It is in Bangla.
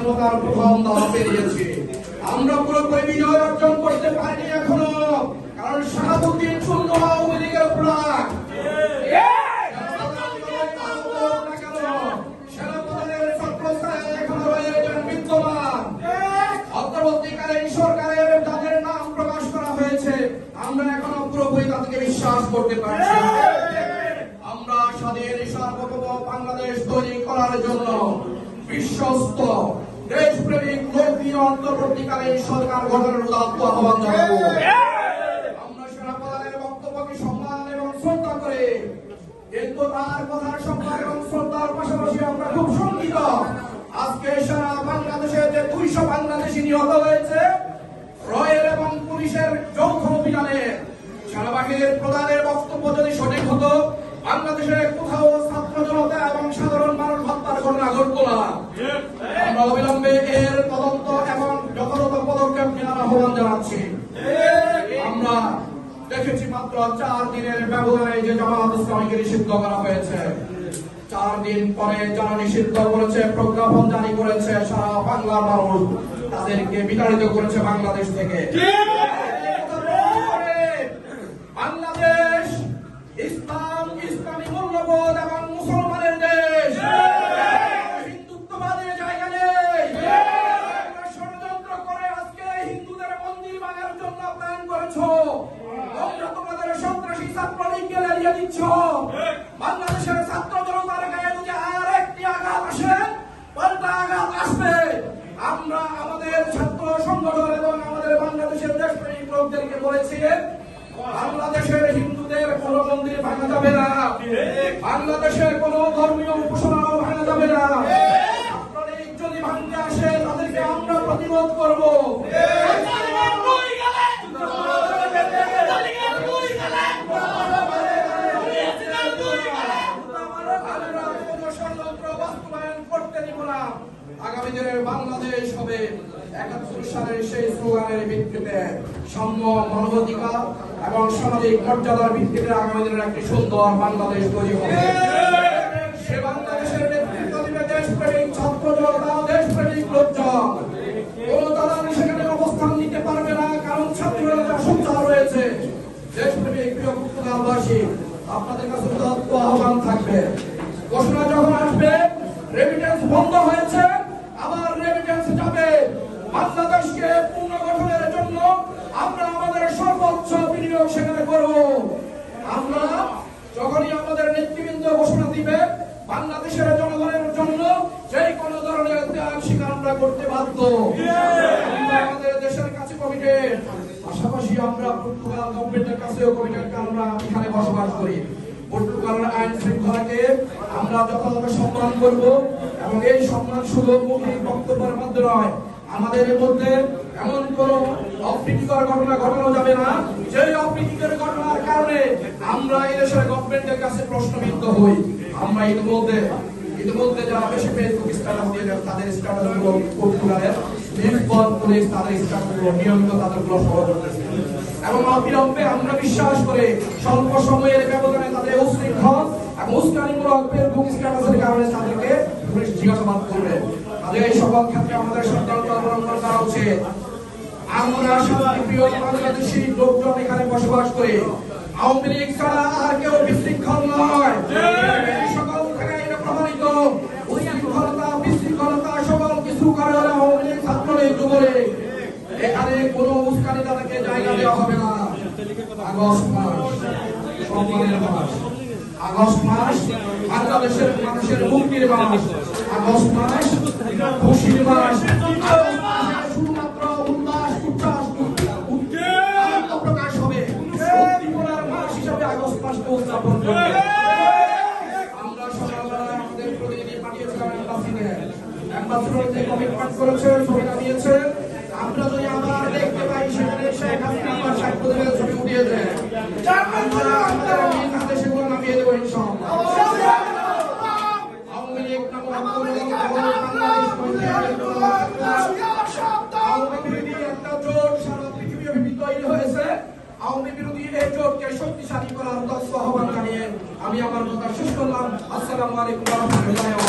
স্বাধীনতার প্রথম ধাপ পেরিয়েছি। আমরা পুরোপুরি বিজয় অর্জন করতে পারিনি এখনো, কারণ শাহাবুদ্দিন শূন্য আওয়ামী লীগের প্রাক অন্তর্বর্তীকালীন সরকারের যাদের নাম প্রকাশ করা হয়েছে আমরা এখনো পুরোপুরি তাদেরকে বিশ্বাস করতে পারছি। আমরা স্বাধীন সার্বভৌম বাংলাদেশ তৈরি করার জন্য বিশ্বস্ত দেশপ্রেমিক লোক দিয়ে অন্তর্বর্তীকালীন সরকার গঠনের উদাত্ত আহ্বান জানাবো। আমরা সেনাপ্রধানের বক্তব্যকে সম্মান এবং শ্রদ্ধা করে, কিন্তু তার কথার সম্মান এবং শ্রদ্ধার পাশাপাশি আমরা খুব শঙ্কিত আজকে সারা বাংলাদেশে যে 200 বাংলাদেশি নিহত হয়েছে রয়েল এবং পুলিশের যৌথ অভিযানে। সেনাবাহিনীর প্রধানের বক্তব্য যদি সঠিক হতো বাংলাদেশের কোথাও ছাত্র জনতা এবং সাধারণ মানুষ হত্যার ঘটনা ঘটতো না। আমরা অবিলম্বে এর তদন্ত এবং যথাযথ পদক্ষেপ নেওয়ার আহ্বান জানাচ্ছি। আমরা দেখেছি মাত্র 4 দিনের ব্যবধানে যে জামায়াত ইসলামীকে নিষিদ্ধ করা হয়েছে। 4 দিন পরে যারা নিষিদ্ধ করেছে, প্রজ্ঞাপন জারি করেছে, সারা বাংলার মানুষ তাদেরকে বিতাড়িত করেছে বাংলাদেশ থেকে। বাংলাদেশ ইসলাম, ইসলামী মূল্যবোধ এবং মুসলমানের দেশ, হিন্দুত্ববাদের জায়গা নেই। ষড়যন্ত্র করে আজকে হিন্দুদের মন্দির ভাঙার জন্য প্ল্যান করেছো। তোমরা তোমাদের সন্ত্রাসী ছাত্রলীগকে লেলিয়ে দিচ্ছ। বাংলাদেশের ছাত্র জনতার গায়ে যদি আর একটি আঘাত আসে, পাল্টা আঘাত আসবে। আমরা আমাদের ছাত্র সংগঠন এবং আমাদের বাংলাদেশের দেশপ্রেমিক লোকদেরকে বলেছি বাংলাদেশের হিন্দুদের কোন মন্দির ভাঙা যাবে না, বাংলাদেশের কোন ধর্মীয় উপাসনাও ভাঙা যাবে না। ছাত্রলীগ যদি ভাঙতে আসে তাদেরকে আমরা প্রতিরোধ করব। আগামী দিনের বাংলাদেশ হবে 71 সালের সেই স্লোগানের ভিত্তিতে সাম্য, মানবাধিকার এবং সামাজিক মর্যাদার ভিত্তিতে আগামী দিনের একটি সুন্দর বাংলাদেশ তৈরি হবে। সে বাংলাদেশের নেতৃত্ব দিবে দেশপ্রেমিক ছাত্র জনতা, দেশপ্রেমিক লোকজন। কোন দালালি সেখানে অবস্থান নিতে পারবে না, কারণ ছাত্র জনতা সোচ্চার রয়েছে। দেশপ্রেমিক প্রিয় পর্তুগালবাসী, আপনাদের কাছে উদাত্ত আহ্বান থাকবে, ঘোষণা যখন আসবে রেমিটেন্স বন্ধ হয়েছে, আবার রেমিটেন্স যাবে। বাংলাদেশকে পুনর্গঠনের জন্য আমরা আমাদের সর্বোচ্চ বিনিয়োগ সেখানে করব। আমরা যখনই আমাদের নেতৃবৃন্দ ঘোষণা দিবে বাংলাদেশের জনগণের জন্য যে কোনো ধরনের ত্যাগ স্বীকার আমরা করতে বাধ্য। আমাদের দেশের কাছে কমিটেড, পাশাপাশি আমরা পর্তুগাল গভর্নমেন্টের কাছেও কমিটেড, আমরা এখানে বসবাস করি। পর্তুগালের আইন শৃঙ্খলাকে আমরা যথাযথ সম্মান করব এবং এই সম্মান শুধু মৌখিক বক্তব্যের মধ্যে নয়, আমাদের মধ্যে এমন কোন অপ্রীতিকর ঘটনা ঘটানো যাবে না যে অপ্রীতিকর ঘটনার কারণে আমরা এই দেশের গভর্নমেন্টের কাছে প্রশ্নবিদ্ধ হই। আমরা ইতিমধ্যে যারা বেশি ফেসবুক স্ট্যাটাস দিয়ে তাদের স্ট্যাটাসগুলো পর্তুগালের লিসবন পুলিশ তাদের স্ট্যাটাসগুলো নিয়মিত তাদেরগুলো ফলো করতেছে এবং অবিলম্বে আমরা বিশ্বাস করে স্বল্প সময়ের ব্যবধানে তাদের উশৃঙ্খল এবং উস্কানিমূলক ফেসবুক স্ট্যাটাসের কারণে তাদেরকে পুলিশ জিজ্ঞাসাবাদ করবে। তাদের এই সকল ক্ষেত্রে আমাদের সতর্ক অবলম্বন করা উচিত। আমরা শান্তিপ্রিয় বাংলাদেশী লোকজন এখানে বসবাস করি, আওয়ামী লীগ ছাড়া আর কেউ বিশৃঙ্খল নয়। সকল জায়গায় এটা প্রমাণিত, উশৃঙ্খলতা বিশৃঙ্খলতা সকল কিছু করে আওয়ামী লীগ, ছাত্রলীগ, যুবলীগ, এখানে কোনো উস্কানি তাদেরকে জায়গা দেওয়া হবে না। আগস্ট মাস সম্মানের মাস, আগস্ট মাস বাংলাদেশের মানুষের মুক্তির মাস, আগস্ট মাস খুশির মাস, শুধুমাত্র উল্লাস উচ্ছ্বাস প্রকাশ হবে। উদ্দীপনার মাস হিসাবে আগস্ট মাসকে উদযাপন করবে। আমরা সকালবেলায় আমাদের প্রতিনিধি পাঠিয়েছিলাম অ্যাম্বাসিডর যে কমিটমেন্ট করেছে, ছবিটা দিয়েছে। আমরা যদি আবার দেখতে পাই সেখানে শেখ হাসিনা আমার সাক্ষ্য দেবে, ছবি উঠিয়ে দেয়, আমরা আমাদের নিজ হাতে সেগুলো নামিয়ে দেবো ইনশাআল্লাহ। আওয়ামী লীগ নামক একটা জোট সারা পৃথিবীব্যাপী তৈরি হয়েছে। আওয়ামী বিরোধী এই জোটকে শক্তিশালী করার উদ্দেশ্য আহ্বান জানিয়ে আমি আমার কথা শেষ করলাম। আসসালামু আলাইকুম ওয়া রাহমাতুল্লাহি ওয়া বারাকাতুহু।